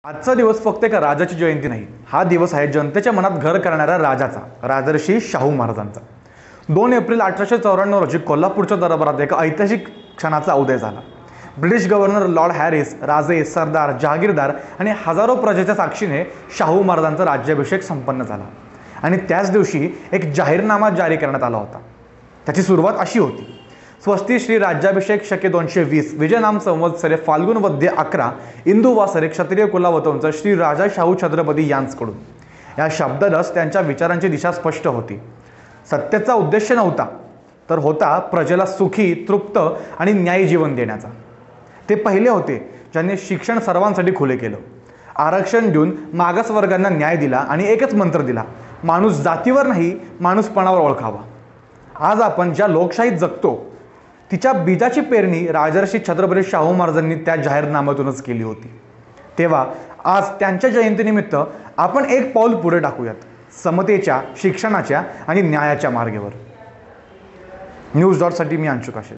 आजचा दिवस फक्त एका राजाची जयंती नाही, हा दिवस आहे जनतेच्या मनात घर करणाऱ्या राजाचा, राजर्षी शाहू महाराजांचा। 2 एप्रिल 1894 रोजी कोल्हापूरच्या दरबारात एका ऐतिहासिक क्षणाचा उदय झाला। ब्रिटिश गव्हर्नर लॉर्ड हॅरिस, राजे, सरदार, जहागीरदार आणि हजारो प्रजेच्या साक्षीने शाहू महाराजांचा राज्याभिषेक संपन्न झाला आणि त्याच दिवशी एक जाहीरनामा जारी करण्यात आला होता। त्याची सुरुवात अशी होती: स्वस्ति श्री राज्याभिषेक शके 220 विजयनाम संवत्सरे फाल्गुन वद्य 11 इंदू वासरे क्षत्रिय कुलावतंच श्री राजा शाहू छत्रपती यांचकडून। या शब्दातच त्यांच्या विचारांची दिशा स्पष्ट होती। सत्तेचा उद्देश नव्हता, तर होता प्रजेला सुखी, तृप्त आणि न्यायी जीवन देण्याचा। ते पहिले होते ज्यांनी शिक्षण सर्वांसाठी खुले केलं, आरक्षण देऊन मागासवर्गांना न्याय दिला आणि एकच मंत्र दिला: माणूस जातीवर नाही, माणूसपणावर ओळखावा। आज आपण ज्या लोकशाहीत जगतो तिच्या बीजाची पेरणी राजर्षी छत्रपती शाहू महाराजांनी त्या जाहीरनाम्यातूनच केली होती। तेव्हा आज त्यांच्या जयंतीनिमित्त आपण एक पाऊल पुढे टाकूयात, समतेच्या, शिक्षणाच्या आणि न्यायाच्या मार्गावर। न्यूज.साठी मी अंशुक आशे।